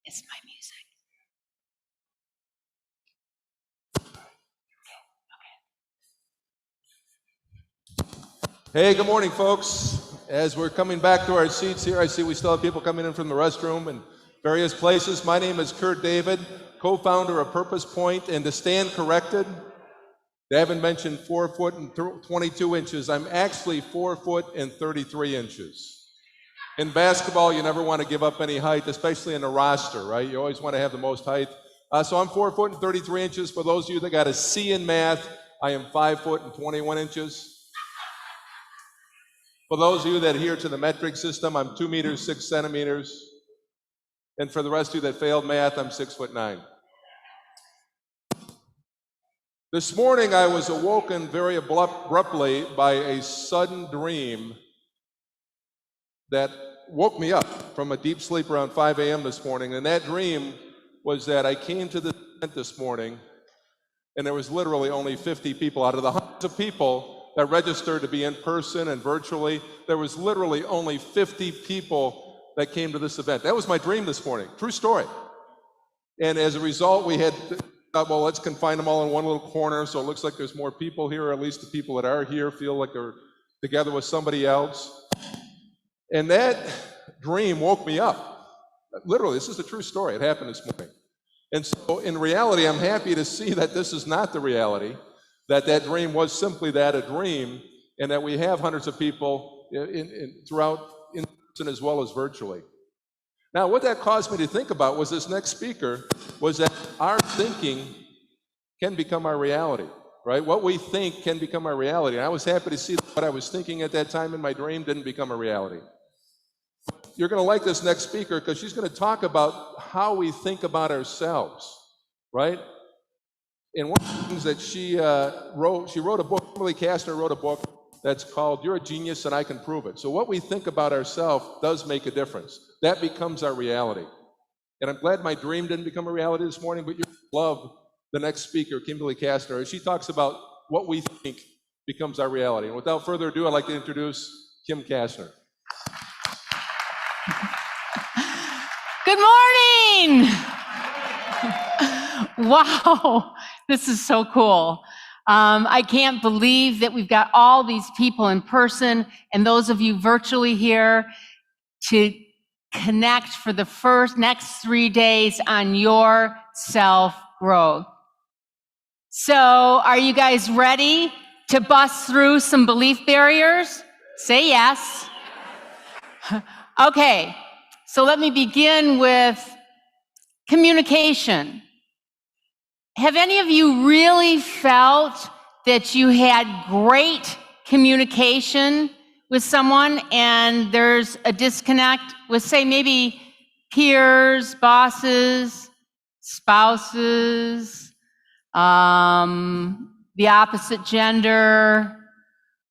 It's my music. Hey, good morning, folks. As we're coming back to our seats here, I see we still have people coming in from the restroom and various places. My name is Kurt David, co-founder of Purpose Point, and to stand corrected, Davin mentioned 4 foot and 22 inches. I'm actually 4 foot and 33 inches. In basketball, you never want to give up any height, especially in a roster, right? You always want to have the most height. So I'm 4 foot and 33 inches. For those of you that got a C in math, I am 5 foot and 21 inches. For those of you that adhere to the metric system, I'm 2 meters, 6 centimeters. And for the rest of you that failed math, I'm 6'9". This morning, I was awoken very abruptly by a sudden dream that woke me up from a deep sleep around 5 a.m. this morning. And that dream was that I came to the event this morning, and there was literally only 50 people out of the hundreds of people that registered to be in person and virtually. There was literally only 50 people that came to this event. That was my dream this morning, true story. And as a result, we had thought, well, let's confine them all in one little corner, so it looks like there's more people here, or at least the people that are here feel like they're together with somebody else. And that dream woke me up. Literally, this is a true story. It happened this morning. And so in reality, I'm happy to see that this is not the reality, that that dream was simply that, a dream, and that we have hundreds of people throughout in person as well as virtually. Now, what that caused me to think about was this next speaker, was that our thinking can become our reality, right? What we think can become our reality. And I was happy to see that what I was thinking at that time in my dream didn't become a reality. You're going to like this next speaker because she's going to talk about how we think about ourselves, right? And one of the things that she wrote a book, Kimberly Kassner wrote a book that's called You're a Genius and I Can Prove It. So what we think about ourselves does make a difference. That becomes our reality. And I'm glad my dream didn't become a reality this morning, but you're going to love the next speaker, Kimberly Kassner, as she talks about what we think becomes our reality. And without further ado, I'd like to introduce Kim Kassner. Good morning! Wow, this is so cool. I can't believe that we've got all these people in person and those of you virtually here to connect for the next 3 days on your self-growth. So, are you guys ready to bust through some belief barriers? Say yes. Okay, so let me begin with communication. Have any of you really felt that you had great communication with someone and there's a disconnect with, say, maybe peers, bosses, spouses, the opposite gender,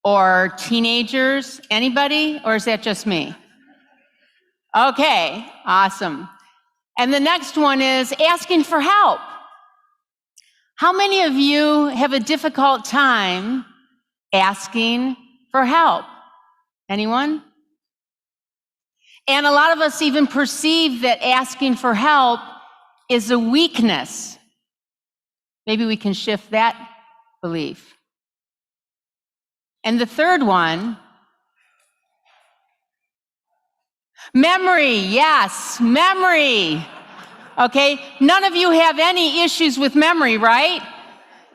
or teenagers? Anybody? Or is that just me? Okay, awesome. And the next one is asking for help. How many of you have a difficult time asking for help? Anyone? And a lot of us even perceive that asking for help is a weakness. Maybe we can shift that belief. And the third one, memory. Yes, memory. Okay, none of you have any issues with memory, right?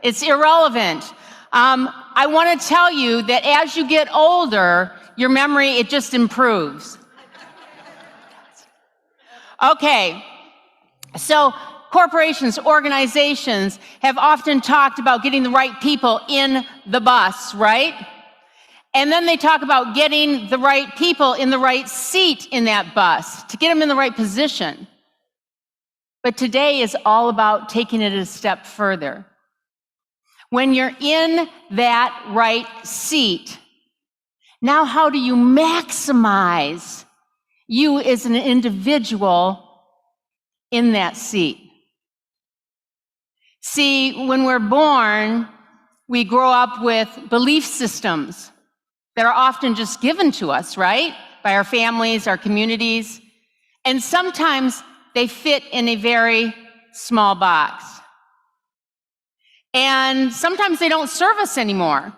It's irrelevant. I want to tell you that as you get older, your memory, it just improves. Okay, so corporations, organizations have often talked about getting the right people in the bus, right? And then they talk about getting the right people in the right seat in that bus to get them in the right position. But today is all about taking it a step further. When you're in that right seat, now how do you maximize you as an individual in that seat? See, when we're born, we grow up with belief systems that are often just given to us, right? By our families, our communities. And sometimes they fit in a very small box. And sometimes they don't serve us anymore.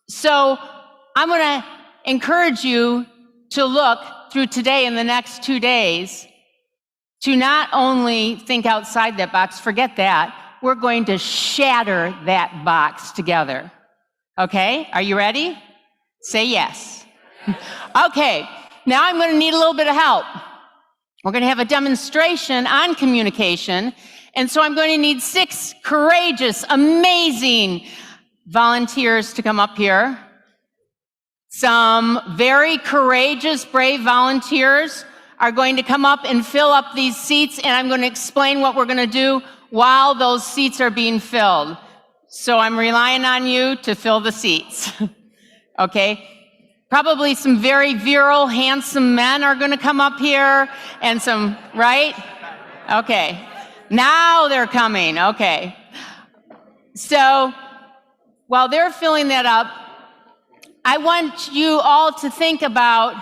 So I'm going to encourage you to look through today and the next 2 days to not only think outside that box, forget that, we're going to shatter that box together. Okay, are you ready? Say yes. Okay, now I'm going to need a little bit of help. We're going to have a demonstration on communication, and so I'm going to need 6 courageous, amazing volunteers to come up here. Some very courageous, brave volunteers are going to come up and fill up these seats, and I'm going to explain what we're going to do while those seats are being filled. So I'm relying on you to fill the seats. Okay? Probably some very virile, handsome men are going to come up here, and some, right? Okay. Now they're coming. Okay. So while they're filling that up, I want you all to think about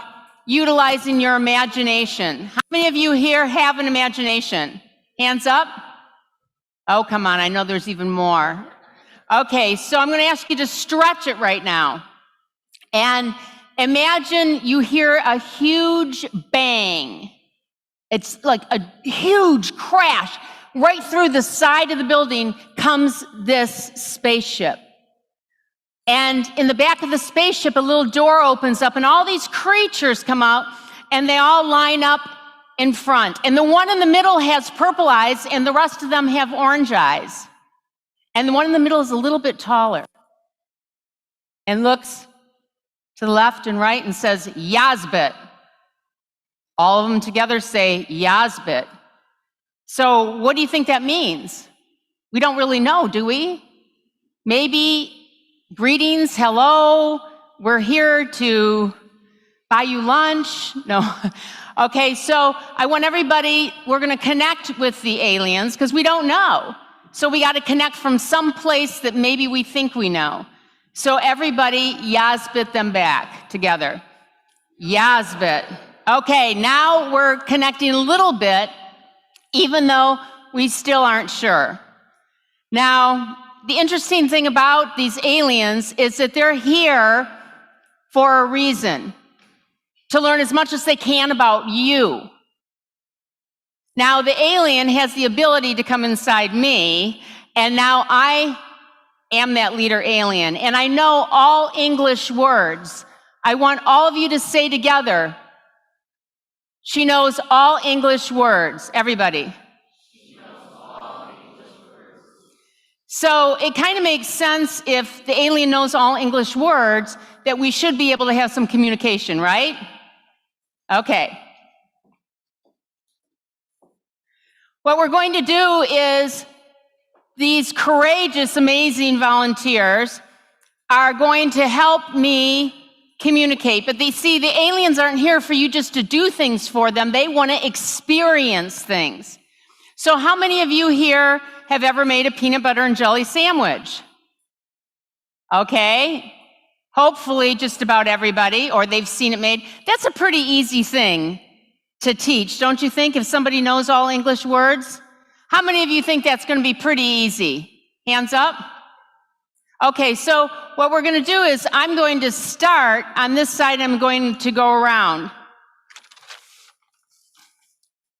utilizing your imagination. How many of you here have an imagination? Hands up. Oh, come on. I know there's even more. Okay, so I'm going to ask you to stretch it right now. And imagine you hear a huge bang. It's like a huge crash. Right through the side of the building comes this spaceship. And in the back of the spaceship, a little door opens up, and all these creatures come out, and they all line up in front. And the one in the middle has purple eyes, and the rest of them have orange eyes. And the one in the middle is a little bit taller and looks to the left and right and says, Yazbit. All of them together say, Yazbit. So what do you think that means? We don't really know, do we? Maybe greetings, hello, we're here to buy you lunch. No. Okay, so I want everybody, we're going to connect with the aliens because we don't know. So we got to connect from some place that maybe we think we know. So everybody, Yazbit them back together. Yazbit. Okay, now we're connecting a little bit, even though we still aren't sure. Now, the interesting thing about these aliens is that they're here for a reason, to learn as much as they can about you. Now, the alien has the ability to come inside me, and now I am that leader alien, and I know all English words. I want all of you to say together, she knows all English words. Everybody. She knows all English words. So it kind of makes sense if the alien knows all English words that we should be able to have some communication, right? Okay. What we're going to do is these courageous, amazing volunteers are going to help me communicate. But see, the aliens aren't here for you just to do things for them. They want to experience things. So how many of you here have ever made a peanut butter and jelly sandwich? Okay. Hopefully just about everybody, or they've seen it made. That's a pretty easy thing to teach, don't you think, if somebody knows all English words? How many of you think that's going to be pretty easy? Hands up. Okay, so what we're going to do is I'm going to start on this side. I'm going to go around.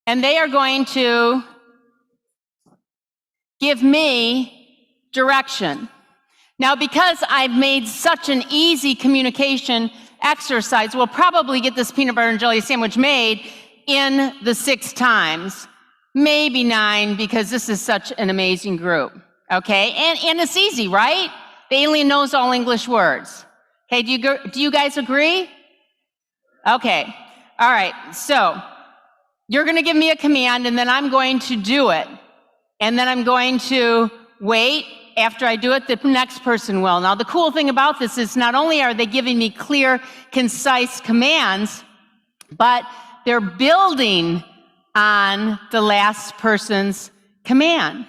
And they are going to give me direction. Now, because I've made such an easy communication exercise, we'll probably get this peanut butter and jelly sandwich made in the 6 times, maybe 9, because this is such an amazing group, okay? And it's easy, right? The alien knows all English words. Okay, do you guys agree? Okay, all right, so you're gonna give me a command, and then I'm going to do it. And then I'm going to wait. After I do it, the next person will. Now, the cool thing about this is not only are they giving me clear, concise commands, but they're building on the last person's command.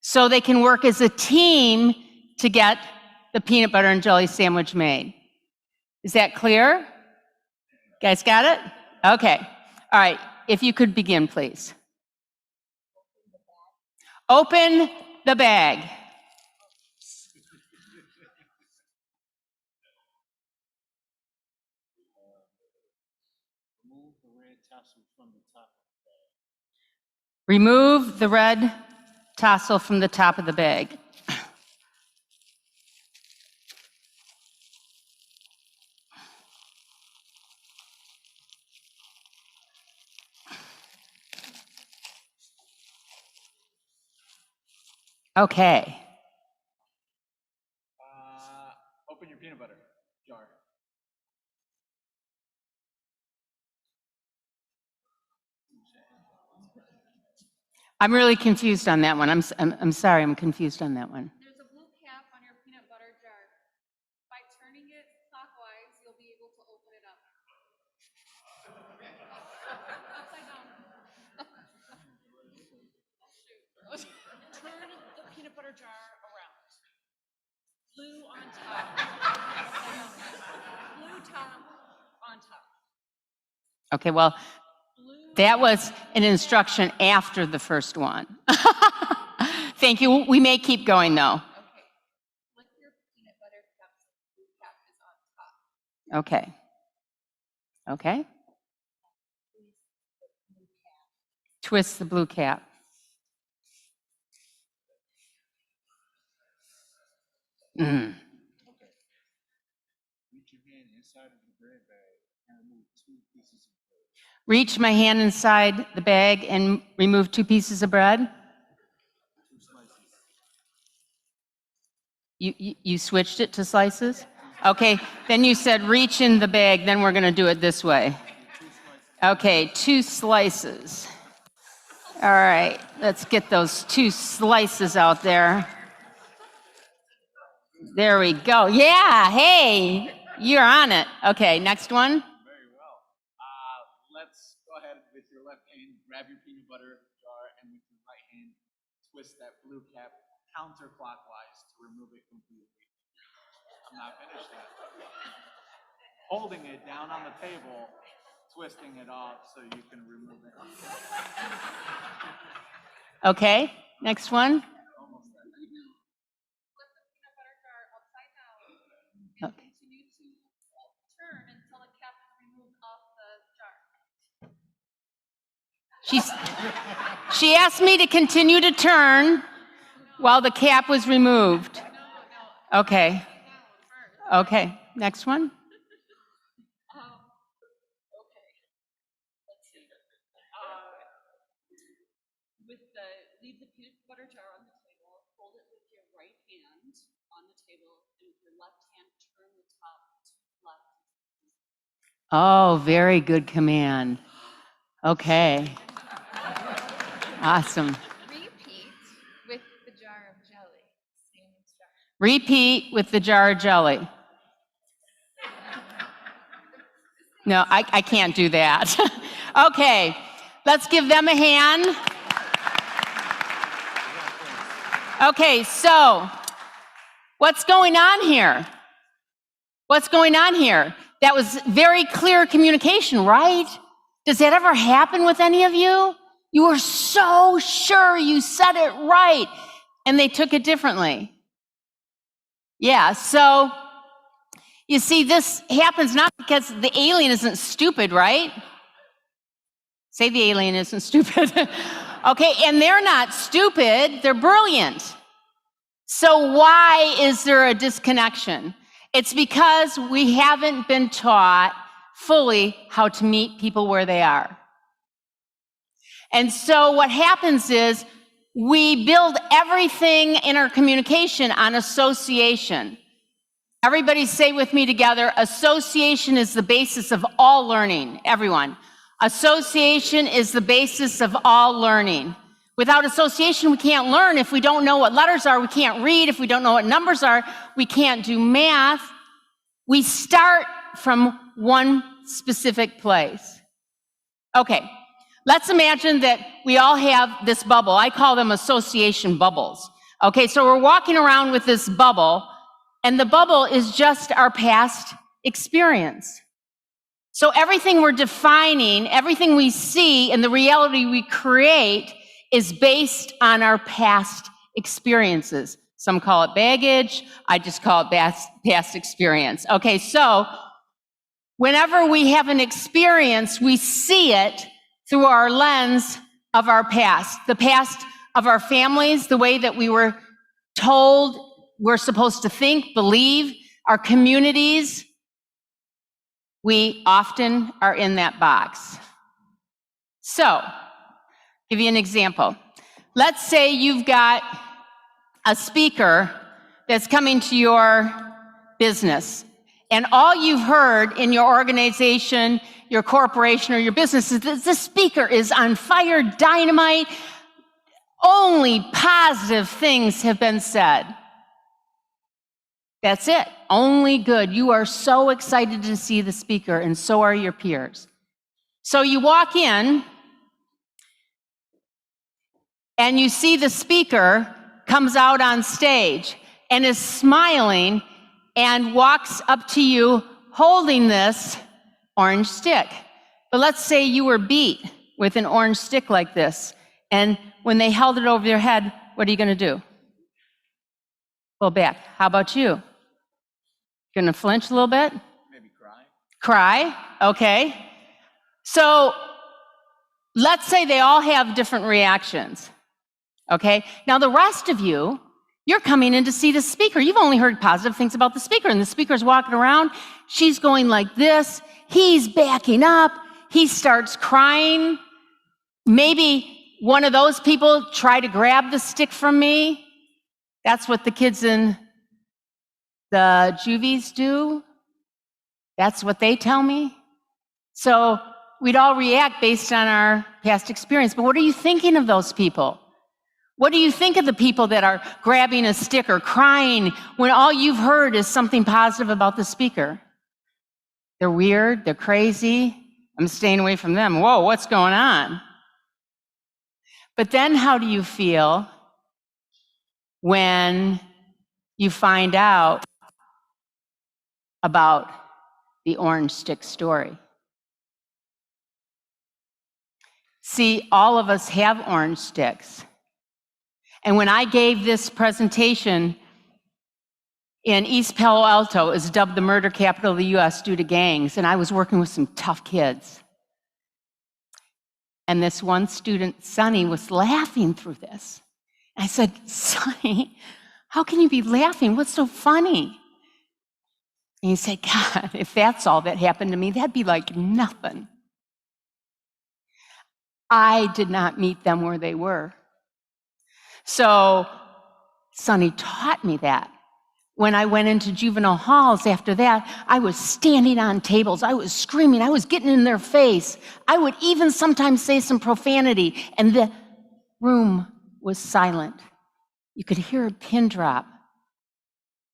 So they can work as a team to get the peanut butter and jelly sandwich made. Is that clear? You guys got it? Okay. All right. If you could begin, please. Open the bag. Remove the red tassel from the top of the bag. Okay. Open your peanut butter jar. I'm really confused on that one. I'm sorry, I'm confused on that one. There's a blue cap on your peanut butter jar. By turning it clockwise, you'll be able to open it up. Upside down. Turn the peanut butter jar around. Blue on top. Blue top on top. Okay, well, that was an instruction after the first one. Thank you. We may keep going though. Okay. Flip your peanut butter cup so the blue cap is on top. Okay. Okay. Twist the blue cap. Mm. Reach your hand inside of the bread bag and remove 2 pieces of bread. Reach my hand inside the bag and remove 2 pieces of bread. 2 slices. You switched it to slices? Okay, then you said reach in the bag, then we're going to do it this way. Okay, 2 slices. All right, let's get those 2 slices out there. There we go. Yeah, hey, you're on it. Okay, next one. Very well. Let's go ahead with your left hand, grab your peanut butter jar, and with your right hand, twist that blue cap counterclockwise to remove it completely. I'm not finished yet. Holding it down on the table, twisting it off so you can remove it. Okay, next one. Almost there. Flip the peanut butter jar upside down and Okay. continue to turn until the cap is removed off the jar. She asked me to continue to turn while the cap was removed. No. Okay, Down first. okay, next one. Okay. Let's see. Leave the peanut butter jar on the table. Hold it with your right hand on the table, and with your left hand, turn the top to left. Oh, very good command. Okay. Awesome. Repeat with the jar of jelly. Same instruction. Repeat with the jar of jelly. No, I can't do that. Okay, let's give them a hand. Okay, so what's going on here? What's going on here? That was very clear communication, right? Does that ever happen with any of you? You were so sure you said it right, and they took it differently. Yeah, so you see, this happens not because the alien isn't stupid, right? Say the alien isn't stupid. Okay, and they're not stupid, they're brilliant. So why is there a disconnection? It's because we haven't been taught fully how to meet people where they are. And so what happens is we build everything in our communication on association. Everybody say with me together, association is the basis of all learning. Everyone. Association is the basis of all learning. Without association, we can't learn. If we don't know what letters are, we can't read. If we don't know what numbers are, we can't do math. We start from one specific place. Okay, let's imagine that we all have this bubble. I call them association bubbles. Okay, so we're walking around with this bubble, and the bubble is just our past experience. So everything we're defining, everything we see, and the reality we create is based on our past experiences. Some call it baggage. I just call it past experience. Okay, so whenever we have an experience, we see it through our lens of our past, the past of our families, the way that we were told we're supposed to think, believe, our communities. We often are in that box. So, give you an example. Let's say you've got a speaker that's coming to your business, and all you've heard in your organization, your corporation, or your business is that this speaker is on fire, dynamite. Only positive things have been said. That's it. Only good. You are so excited to see the speaker, and so are your peers. So you walk in, and you see the speaker comes out on stage and is smiling and walks up to you holding this orange stick. But let's say you were beat with an orange stick like this, and when they held it over your head, what are you going to do? Pull back. How about you? Going to flinch a little bit? Maybe cry. Cry? Okay. So let's say they all have different reactions. Okay? Now the rest of you, you're coming in to see the speaker. You've only heard positive things about the speaker, and the speaker's walking around. She's going like this. He's backing up. He starts crying. Maybe one of those people try to grab the stick from me. That's what the kids in the juvies do. That's what they tell me. So we'd all react based on our past experience. But what are you thinking of those people? What do you think of the people that are grabbing a stick or crying when all you've heard is something positive about the speaker? They're weird, they're crazy. I'm staying away from them. Whoa, what's going on? But then how do you feel when you find out about the orange stick story? See, all of us have orange sticks. And when I gave this presentation in East Palo Alto, it was dubbed the murder capital of the US due to gangs, and I was working with some tough kids. And this one student, Sonny, was laughing through this. I said, Sonny, how can you be laughing? What's so funny? And he said, God, if that's all that happened to me, that'd be like nothing. I did not meet them where they were. So Sonny taught me that. When I went into juvenile halls after that, I was standing on tables. I was screaming. I was getting in their face. I would even sometimes say some profanity, and the room was silent. You could hear a pin drop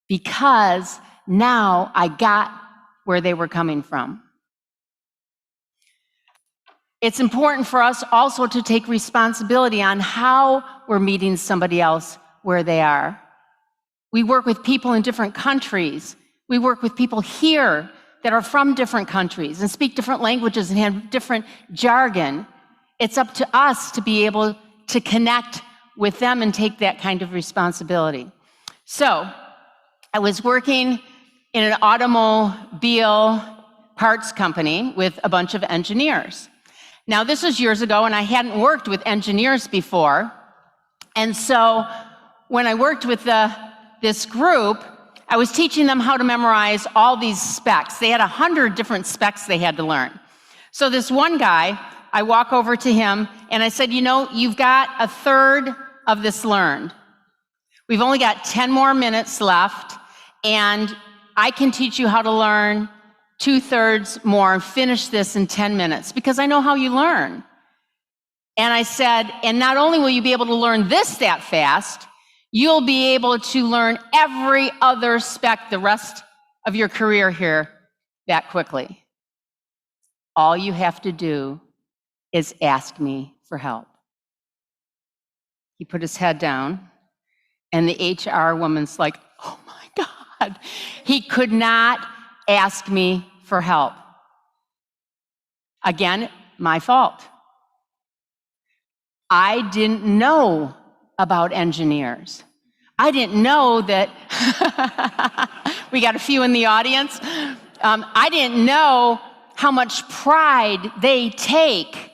because now I got where they were coming from. It's important for us also to take responsibility on how we're meeting somebody else where they are. We work with people in different countries. We work with people here that are from different countries and speak different languages and have different jargon. It's up to us to be able to connect with them and take that kind of responsibility. So, I was working in an automobile parts company with a bunch of engineers. Now, this was years ago, and I hadn't worked with engineers before. And so, when I worked with this group, I was teaching them how to memorize all these specs. They had 100 different specs they had to learn. So this one guy, I walk over to him, and I said, you know, you've got a third of this learned. We've only got 10 more minutes left, and I can teach you how to learn 2/3 more and finish this in 10 minutes, because I know how you learn. And I said, and not only will you be able to learn this that fast, you'll be able to learn every other spec the rest of your career here that quickly. All you have to do is ask me for help. He put his head down, and the HR woman's like, oh my God. He could not ask me for help. Again, my fault. I didn't know about engineers. I didn't know that, we got a few in the audience. I didn't know how much pride they take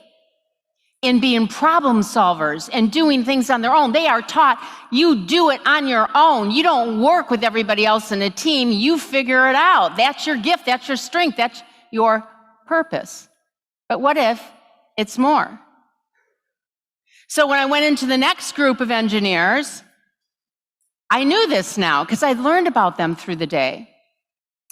in being problem solvers and doing things on their own. They are taught you do it on your own. You don't work with everybody else in a team. You figure it out. That's your gift. That's your strength. That's your purpose. But what if it's more? So when I went into the next group of engineers, I knew this now because I'd learned about them through the day.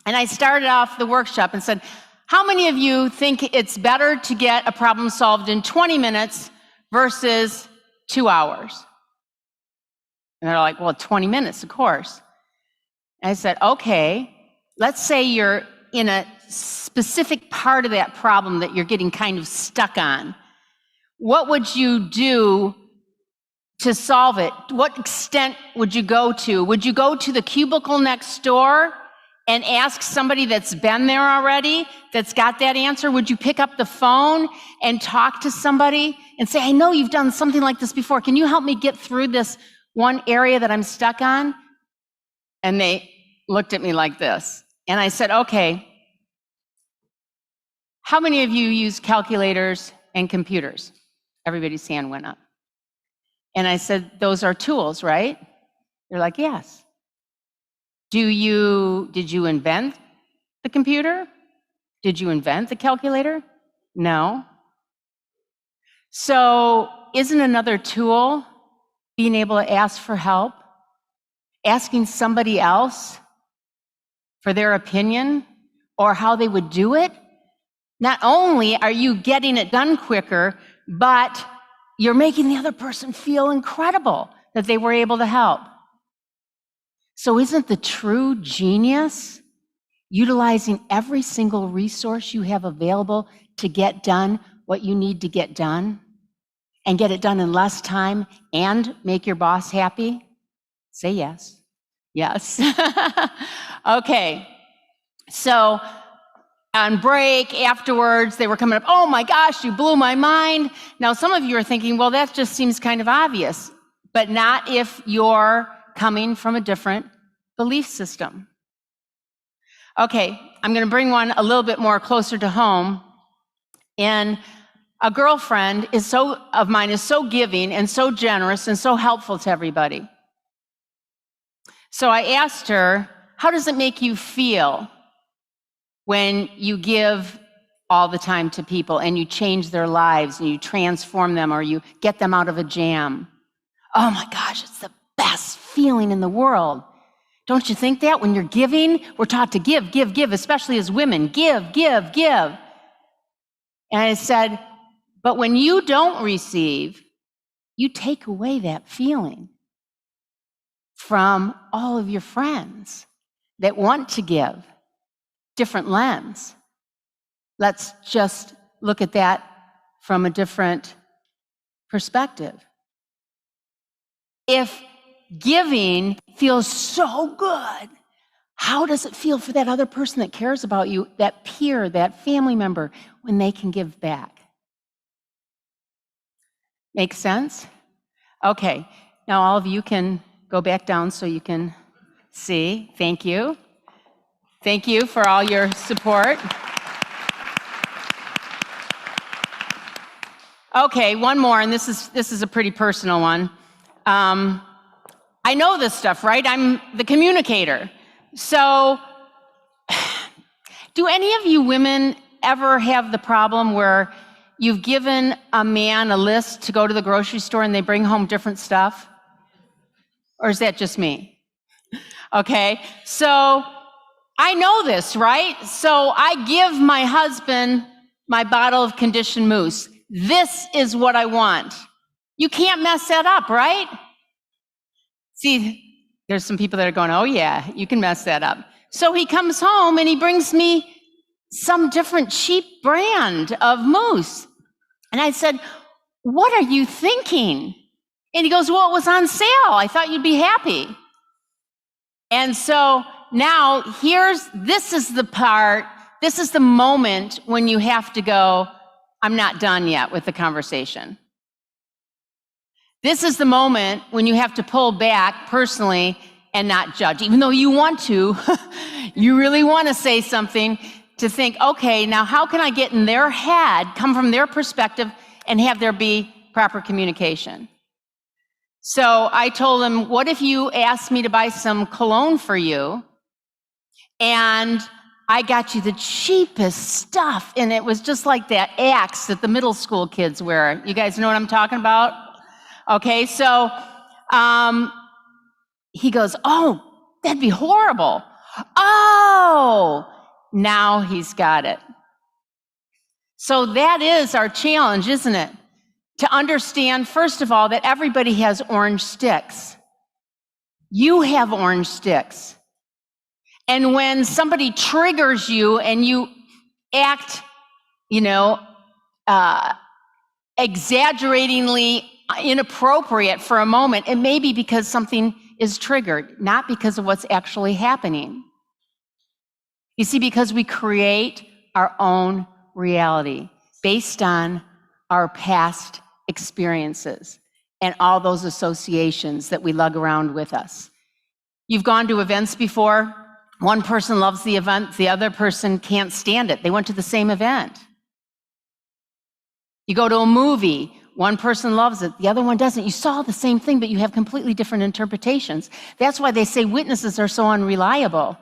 And I started off the workshop and said, how many of you think it's better to get a problem solved in 20 minutes versus 2 hours? And they're like, well, 20 minutes, of course. And I said, okay, let's say you're in a specific part of that problem that you're getting kind of stuck on. What would you do to solve it? What extent would you go to? Would you go to the cubicle next door and ask somebody that's been there already, that's got that answer? Would you pick up the phone and talk to somebody and say, I know you've done something like this before. Can you help me get through this one area that I'm stuck on? And they looked at me like this. And I said, okay, how many of you use calculators and computers? Everybody's hand went up. And I said, those are tools, right? They're like, yes. Did you invent the computer? Did you invent the calculator? No. So isn't another tool being able to ask for help? Asking somebody else for their opinion or how they would do it? Not only are you getting it done quicker, but you're making the other person feel incredible that they were able to help. So isn't the true genius utilizing every single resource you have available to get done what you need to get done and get it done in less time and make your boss happy? Say yes. Yes. Okay. So on break, afterwards, they were coming up, oh my gosh, you blew my mind. Now, some of you are thinking, well, that just seems kind of obvious, but not if you're coming from a different belief system. Okay, I'm going to bring one a little bit more closer to home. And a girlfriend of mine is so giving and so generous and so helpful to everybody. So I asked her, how does it make you feel when you give all the time to people and you change their lives and you transform them or you get them out of a jam? Oh my gosh, it's the best feeling in the world. Don't you think that? When you're giving, we're taught to give, especially as women. Give, give, give. And I said, but when you don't receive, you take away that feeling from all of your friends that want to give. Different lens. Let's just look at that from a different perspective. If giving feels so good, how does it feel for that other person that cares about you, that peer, that family member, when they can give back? Make sense? Okay, now all of you can go back down so you can see. Thank you. Thank you for all your support. Okay, one more, and this is a pretty personal one. I know this stuff, right? I'm the communicator. So, do any of you women ever have the problem where you've given a man a list to go to the grocery store and they bring home different stuff? Or is that just me? Okay, so I know this, right? So I give my husband my bottle of conditioned mousse. This is what I want. You can't mess that up, right? See, there's some people that are going, oh yeah, you can mess that up. So he comes home and he brings me some different cheap brand of mousse. And I said, what are you thinking? And he goes, well, it was on sale. I thought you'd be happy. And so now this is the moment when you have to go, I'm not done yet with the conversation. This is the moment when you have to pull back personally and not judge. Even though you want to, you really want to say something, to think, okay, now how can I get in their head, come from their perspective, and have there be proper communication? So I told him, what if you asked me to buy some cologne for you, and I got you the cheapest stuff, and it was just like that Axe that the middle school kids wear. You guys know what I'm talking about? Okay, so he goes, oh, that'd be horrible. Oh, now he's got it. So that is our challenge, isn't it? To understand, first of all, that everybody has orange sticks. You have orange sticks. And when somebody triggers you and you act, exaggeratingly inappropriate for a moment, it may be because something is triggered, not because of what's actually happening. You see, because we create our own reality based on our past experiences and all those associations that we lug around with us. You've gone to events before. One person loves the event, the other person can't stand it. They went to the same event. You go to a movie, one person loves it, the other one doesn't. You saw the same thing, but you have completely different interpretations. That's why they say witnesses are so unreliable.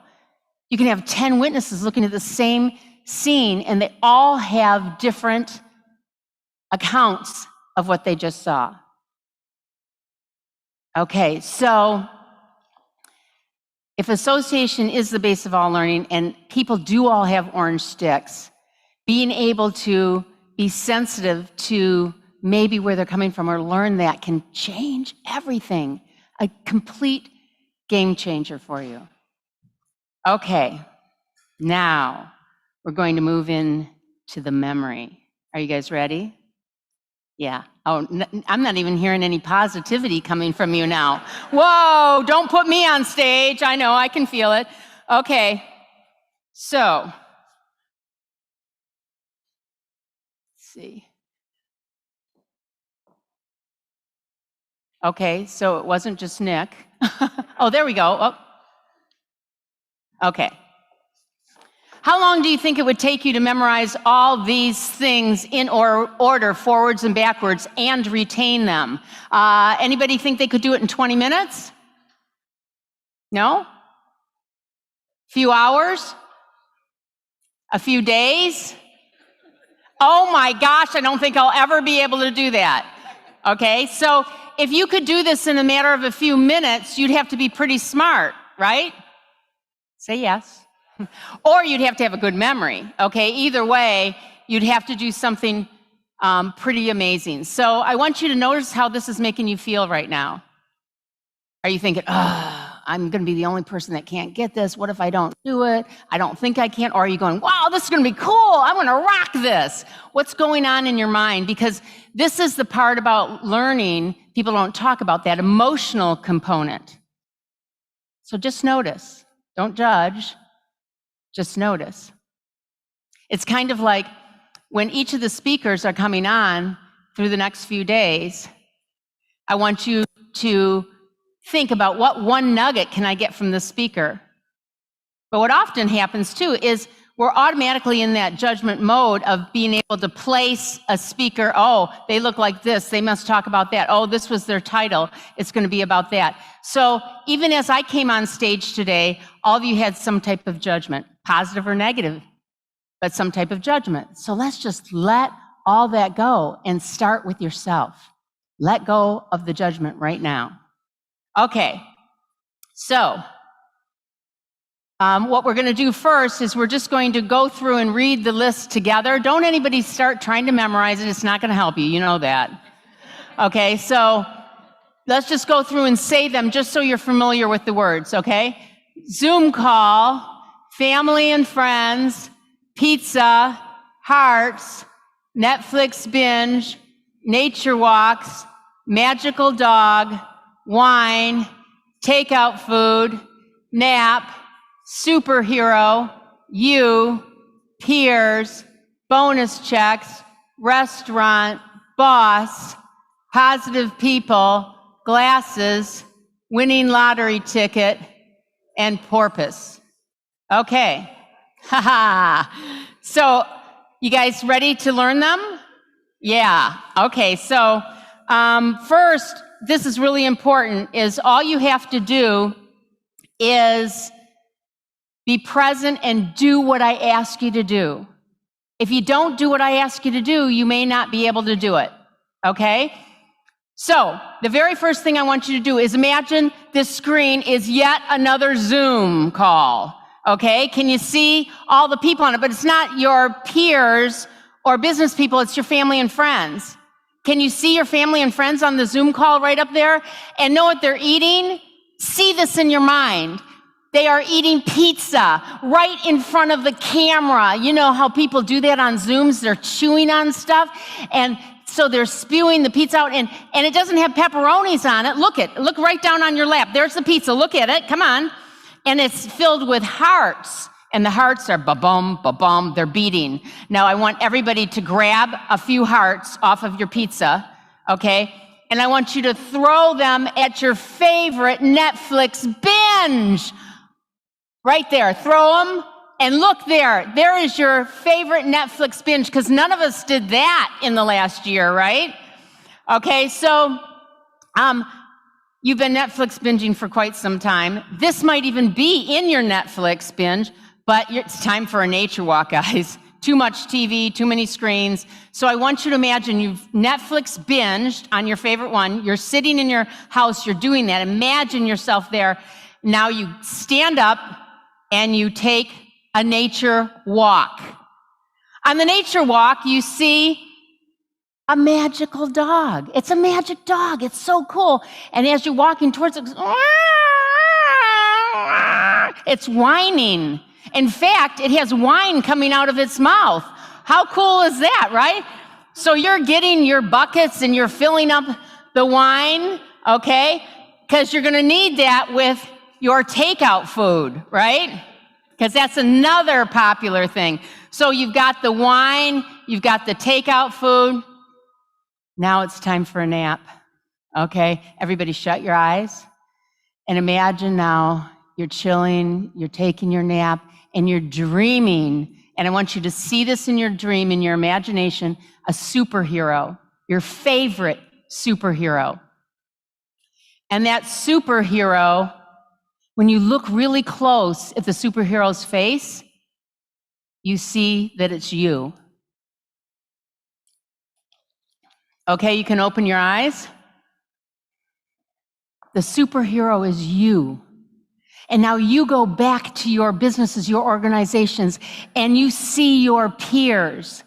You can have 10 witnesses looking at the same scene, and they all have different accounts of what they just saw. Okay, so if association is the base of all learning, and people do all have orange sticks, being able to be sensitive to maybe where they're coming from or learn that can change everything. A complete game changer for you. Okay, now we're going to move in to the memory. Are you guys ready? Yeah. Oh, I'm not even hearing any positivity coming from you now. Whoa, don't put me on stage. I know, I can feel it. Okay, so, let's see. Okay, so it wasn't just Nick. Oh, there we go. Oh. Okay. How long do you think it would take you to memorize all these things in order, forwards and backwards, and retain them? Anybody think they could do it in 20 minutes? No? Few hours? A few days? Oh my gosh, I don't think I'll ever be able to do that. Okay, so if you could do this in a matter of a few minutes, you'd have to be pretty smart, right? Say yes. Or you'd have to have a good memory, okay? Either way, you'd have to do something pretty amazing. So I want you to notice how this is making you feel right now. Are you thinking, I'm gonna be the only person that can't get this. What if I don't do it? I don't think I can. Or are you going, wow, this is gonna be cool. I'm gonna rock this. What's going on in your mind? Because this is the part about learning. People don't talk about that emotional component. So just notice. Don't judge. Just notice. It's kind of like when each of the speakers are coming on through the next few days, I want you to think about what one nugget can I get from the speaker. But what often happens too is we're automatically in that judgment mode of being able to place a speaker. Oh, they look like this. They must talk about that. Oh, this was their title. It's going to be about that. So even as I came on stage today, all of you had some type of judgment, positive or negative, but some type of judgment. So let's just let all that go and start with yourself. Let go of the judgment right now. Okay, so what we're going to do first is we're just going to go through and read the list together. Don't anybody start trying to memorize it. It's not going to help you. You know that. Okay, so let's just go through and say them just so you're familiar with the words, okay? Zoom call, family and friends, pizza, hearts, Netflix binge, nature walks, magical dog, wine, takeout food, nap, superhero, you, peers, bonus checks, restaurant, boss, positive people, glasses, winning lottery ticket, and porpoise. Okay. Haha. So, you guys ready to learn them? Yeah. Okay. So, first, this is really important, is all you have to do is be present and do what I ask you to do. If you don't do what I ask you to do, you may not be able to do it. Okay? So, the very first thing I want you to do is imagine this screen is yet another Zoom call. Okay? Can you see all the people on it? But it's not your peers or business people, it's your family and friends. Can you see your family and friends on the Zoom call right up there and know what they're eating? See this in your mind. They are eating pizza right in front of the camera. You know how people do that on Zooms? They're chewing on stuff. And so they're spewing the pizza out. And it doesn't have pepperonis on it. Look right down on your lap. There's the pizza. Look at it. Come on. And it's filled with hearts. And the hearts are ba-bum, ba-bum. They're beating. Now, I want everybody to grab a few hearts off of your pizza, okay? And I want you to throw them at your favorite Netflix binge. Right there. Throw them. And look there. There is your favorite Netflix binge, because none of us did that in the last year, right? Okay, so you've been Netflix binging for quite some time. This might even be in your Netflix binge, but it's time for a nature walk, guys. Too much TV, too many screens. So I want you to imagine you've Netflix binged on your favorite one. You're sitting in your house, you're doing that. Imagine yourself there. Now you stand up and you take a nature walk. On the nature walk, you see a magical dog. It's a magic dog. It's so cool. And as you're walking towards it, it's whining. In fact, it has wine coming out of its mouth. How cool is that, right? So you're getting your buckets and you're filling up the wine, okay? Because you're going to need that with your takeout food, right? Because that's another popular thing. So you've got the wine, you've got the takeout food. Now it's time for a nap, okay? Everybody shut your eyes and imagine now you're chilling, you're taking your nap, and you're dreaming. And I want you to see this in your dream, in your imagination, a superhero, your favorite superhero. And that superhero, when you look really close at the superhero's face, you see that it's you. Okay, you can open your eyes. The superhero is you. And now you go back to your businesses, your organizations, and you see your peers.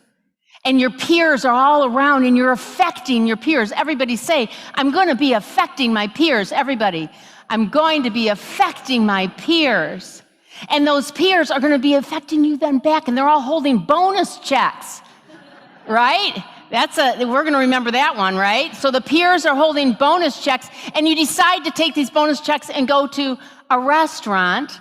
And your peers are all around, and you're affecting your peers. Everybody say, I'm going to be affecting my peers. Everybody, I'm going to be affecting my peers. And those peers are going to be affecting you then back, and they're all holding bonus checks, right? We're going to remember that one, right? So the peers are holding bonus checks, and you decide to take these bonus checks and go to a restaurant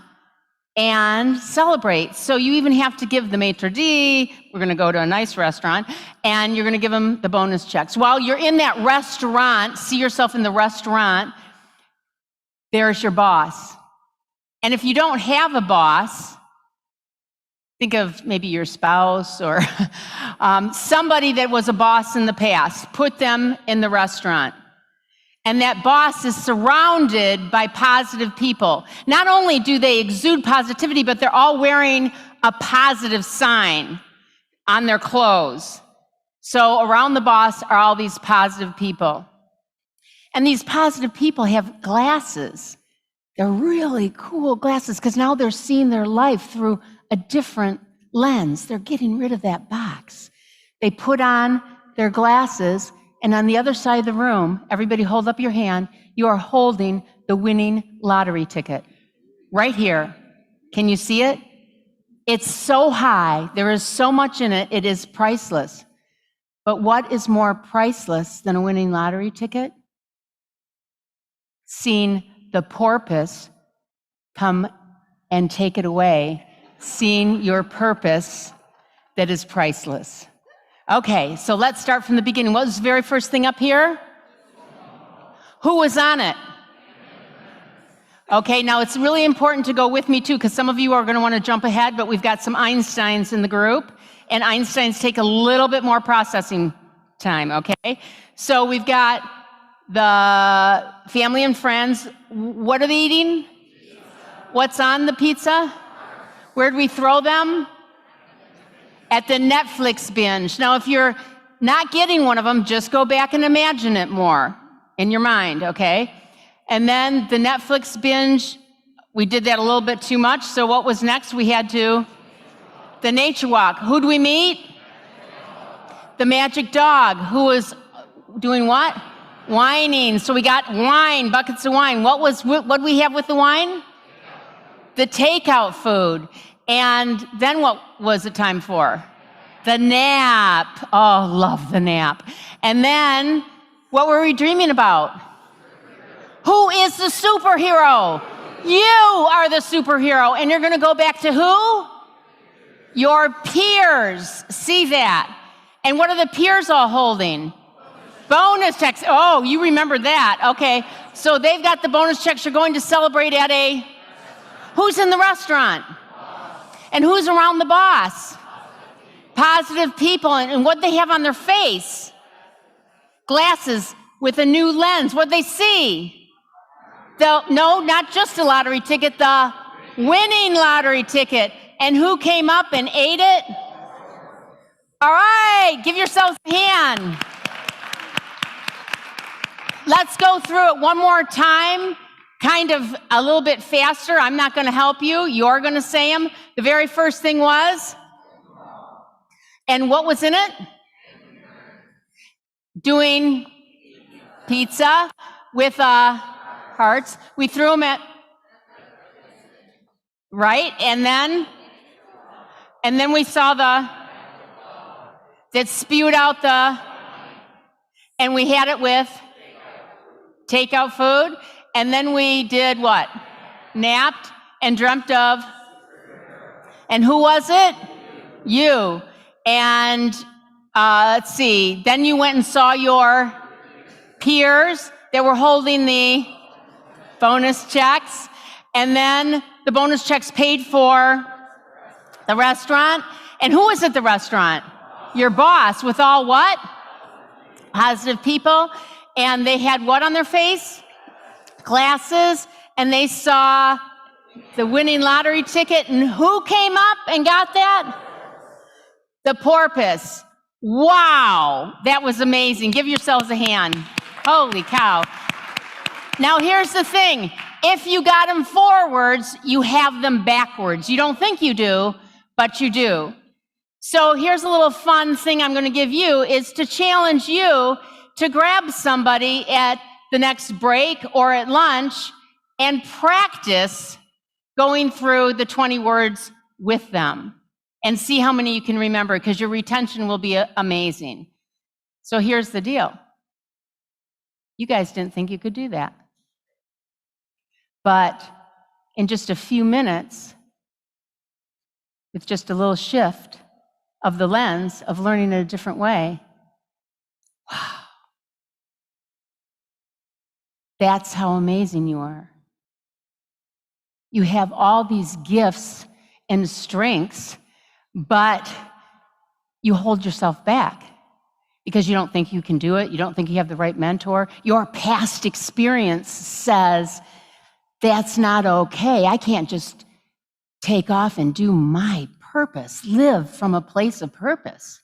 and celebrate. So you even have to give the maitre d', we're going to go to a nice restaurant, and you're going to give them the bonus checks. While you're in that restaurant, see yourself in the restaurant, there's your boss. And if you don't have a boss, think of maybe your spouse or somebody that was a boss in the past. Put them in the restaurant. And that boss is surrounded by positive people. Not only do they exude positivity, but they're all wearing a positive sign on their clothes. So around the boss are all these positive people. And these positive people have glasses. They're really cool glasses because now they're seeing their life through a different lens. They're getting rid of that box. They put on their glasses, and on the other side of the room, everybody hold up your hand, you are holding the winning lottery ticket. Right here. Can you see it? It's so high. There is so much in it. It is priceless. But what is more priceless than a winning lottery ticket? Seeing the porpoise come and take it away. Seeing your purpose that is priceless. Okay, so let's start from the beginning. What was the very first thing up here? Who was on it? Okay, now it's really important to go with me too, because some of you are going to want to jump ahead, but we've got some Einsteins in the group, and Einsteins take a little bit more processing time, okay? So we've got the family and friends. What are they eating? Pizza. What's on the pizza? Where'd we throw them? At the Netflix binge. Now, if you're not getting one of them, just go back and imagine it more in your mind, okay? And then the Netflix binge, we did that a little bit too much, so what was next? We had to, the nature walk. Who'd we meet? The magic dog. Who was doing what? Whining. So we got wine, buckets of wine. What'd we have with the wine? The takeout food. And then what was it time for? The nap. Oh, love the nap. And then, what were we dreaming about? Who is the superhero? You are the superhero. And you're going to go back to who? Your peers. See that. And what are the peers all holding? Bonus checks. Oh, you remember that. Okay. So they've got the bonus checks. You're going to celebrate at a... Who's in the restaurant? And who's around the boss? Positive people. And what they have on their face? Glasses with a new lens. What they see? No, not just a lottery ticket, the winning lottery ticket. And who came up and ate it? All right, give yourselves a hand. Let's go through it one more time, kind of a little bit faster. I'm not going to help you. You're going to say them. The very first thing was? And what was in it? Doing pizza with hearts. We threw them at, right? And then we saw that spewed out and we had it with takeout food. And then we did what? Napped and dreamt of. And who was it? You. And let's see. Then you went and saw your peers that were holding the bonus checks. And then the bonus checks paid for the restaurant. And who was at the restaurant? Your boss, with all what? Positive people. And they had what on their face? Glasses. And they saw the winning lottery ticket. And who came up and got that? The porpoise. Wow, that was amazing. Give yourselves a hand. Holy cow. Now here's the thing. If you got them forwards, you have them backwards. You don't think you do, but you do. So here's a little fun thing I'm going to give you, is to challenge you to grab somebody at the next break or at lunch and practice going through the 20 words with them and see how many you can remember, because your retention will be amazing. So here's the deal. You guys didn't think you could do that. But in just a few minutes, with just a little shift of the lens of learning in a different way, wow. That's how amazing you are. You have all these gifts and strengths, but you hold yourself back because you don't think you can do it. You don't think you have the right mentor. Your past experience says, that's not okay. I can't just take off and do my purpose, live from a place of purpose.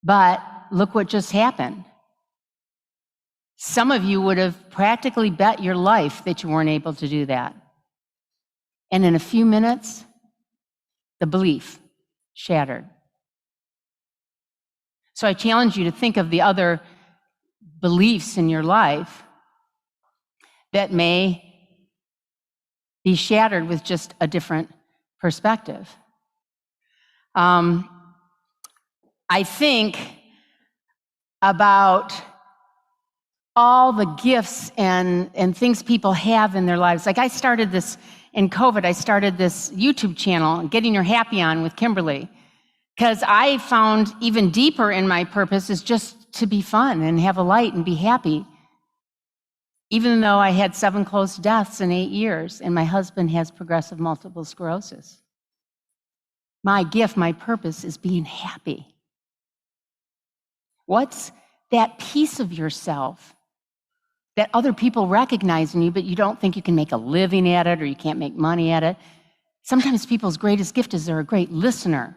But look what just happened. Some of you would have practically bet your life that you weren't able to do that. And in a few minutes, the belief shattered. So I challenge you to think of the other beliefs in your life that may be shattered with just a different perspective. I think about all the gifts and things people have in their lives. Like I started this in COVID, I started this YouTube channel, Getting Your Happy On with Kimberly, because I found even deeper in my purpose is just to be fun and have a light and be happy. even though I had 7 close deaths in 8 years, and my husband has progressive multiple sclerosis. My gift, my purpose is being happy. What's that piece of yourself that other people recognize in you, but you don't think you can make a living at it or you can't make money at it? Sometimes people's greatest gift is they're a great listener,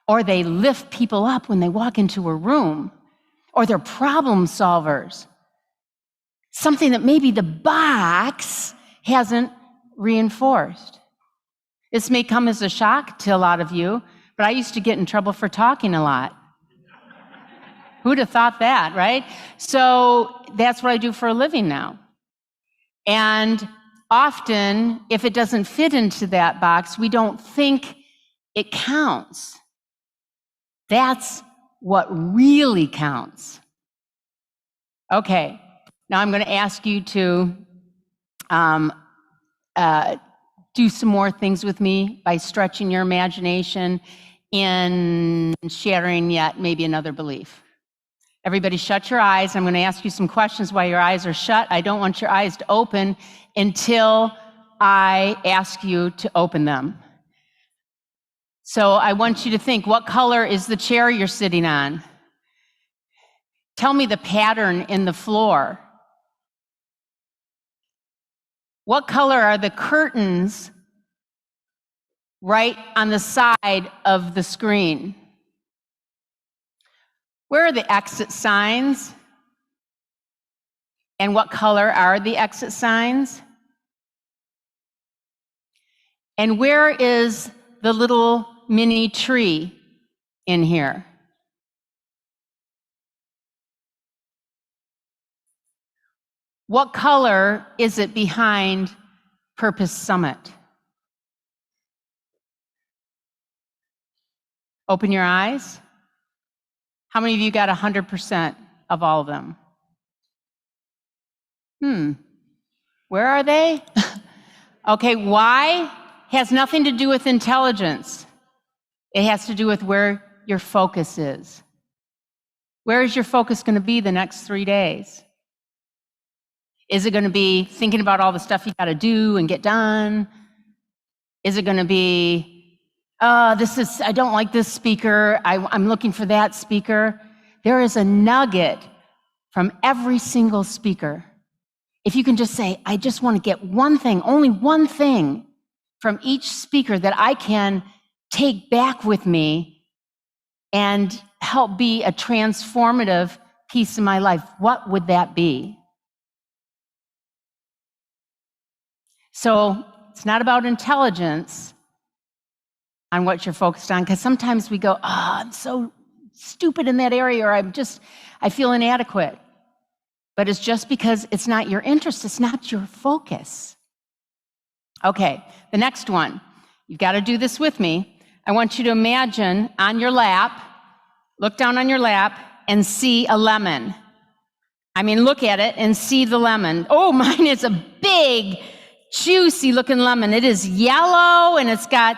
or they lift people up when they walk into a room, or they're problem solvers. Something that maybe the box hasn't reinforced. This may come as a shock to a lot of you, but I used to get in trouble for talking a lot. Who'd have thought that, right? So that's what I do for a living now. And often, if it doesn't fit into that box, we don't think it counts. That's what really counts. Okay, now I'm going to ask you to do some more things with me by stretching your imagination and sharing yet maybe another belief. Everybody shut your eyes. I'm going to ask you some questions while your eyes are shut. I don't want your eyes to open until I ask you to open them. So I want you to think, what color is the chair you're sitting on? Tell me the pattern in the floor. What color are the curtains right on the side of the screen? Where are the exit signs? And what color are the exit signs? And where is the little mini tree in here? What color is it behind Purpose Summit? Open your eyes. How many of you got 100% of all of them? Where are they? Okay, why has nothing to do with intelligence. It has to do with where your focus is. Where is your focus going to be the next 3 days? Is it going to be thinking about all the stuff you got to do and get done? Is it going to be, I don't like this speaker, I'm looking for that speaker? There is a nugget from every single speaker. If you can just say, I just want to get one thing, only one thing from each speaker that I can take back with me and help be a transformative piece in my life, what would that be? So it's not about intelligence on what you're focused on, because sometimes we go, I'm so stupid in that area, or I feel inadequate. But it's just because it's not your interest, it's not your focus. Okay, the next one. You've got to do this with me. I want you to imagine on your lap, look down on your lap and see a lemon. I mean, look at it and see the lemon. Oh, mine is a big, juicy looking lemon. It is yellow and it's got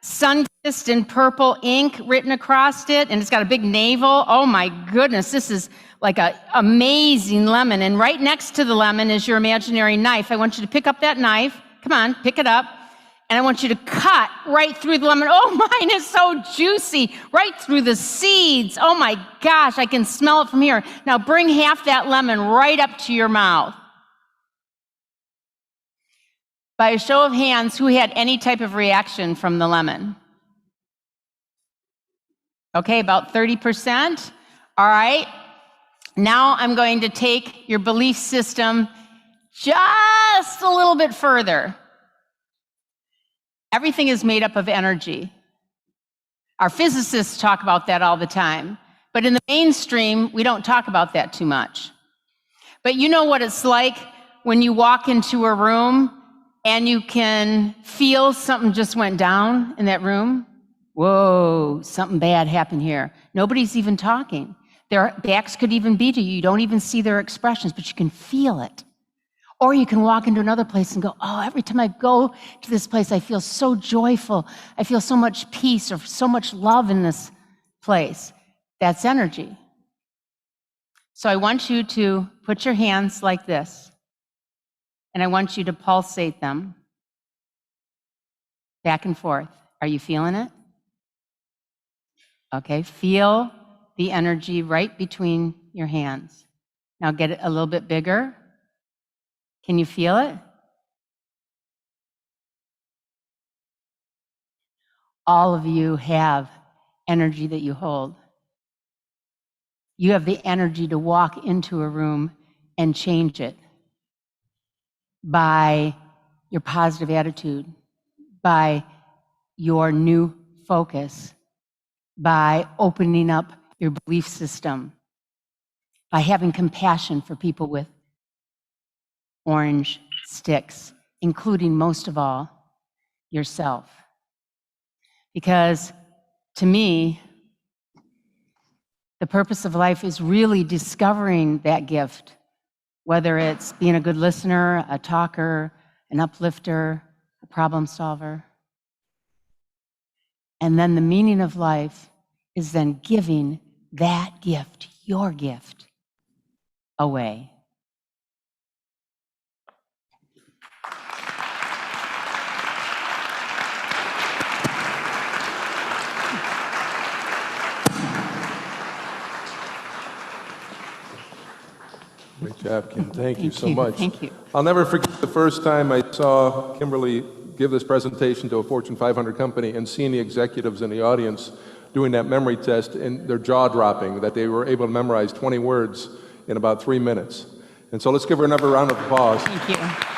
sun-kissed in purple ink written across it, and it's got a big navel. Oh my goodness, this is like an amazing lemon. And right next to the lemon is your imaginary knife. I want you to pick up that knife. Come on, pick it up. And I want you to cut right through the lemon. Oh, mine is so juicy, right through the seeds. Oh my gosh, I can smell it from here. Now bring half that lemon right up to your mouth. By a show of hands, who had any type of reaction from the lemon? Okay, about 30%. All right. Now I'm going to take your belief system just a little bit further. Everything is made up of energy. Our physicists talk about that all the time. But in the mainstream, we don't talk about that too much. But you know what it's like when you walk into a room and you can feel something just went down in that room? Whoa, something bad happened here. Nobody's even talking. Their backs could even be to you. You don't even see their expressions, but you can feel it. Or you can walk into another place and go, oh, every time I go to this place, I feel so joyful. I feel so much peace or so much love in this place. That's energy. So I want you to put your hands like this, and I want you to pulsate them back and forth. Are you feeling it? Okay, feel the energy right between your hands. Now get it a little bit bigger. Can you feel it? All of you have energy that you hold. You have the energy to walk into a room and change it by your positive attitude, by your new focus, by opening up your belief system, by having compassion for people with orange sticks, including most of all, yourself. Because to me, the purpose of life is really discovering that gift, whether it's being a good listener, a talker, an uplifter, a problem solver. And then the meaning of life is then giving that gift, your gift, away. Great job, Kim. Thank you so much. Thank you. I'll never forget the first time I saw Kimberly give this presentation to a Fortune 500 company and seeing the executives in the audience doing that memory test and their jaw dropping, that they were able to memorize 20 words in about 3 minutes. And so let's give her another round of applause. Thank you.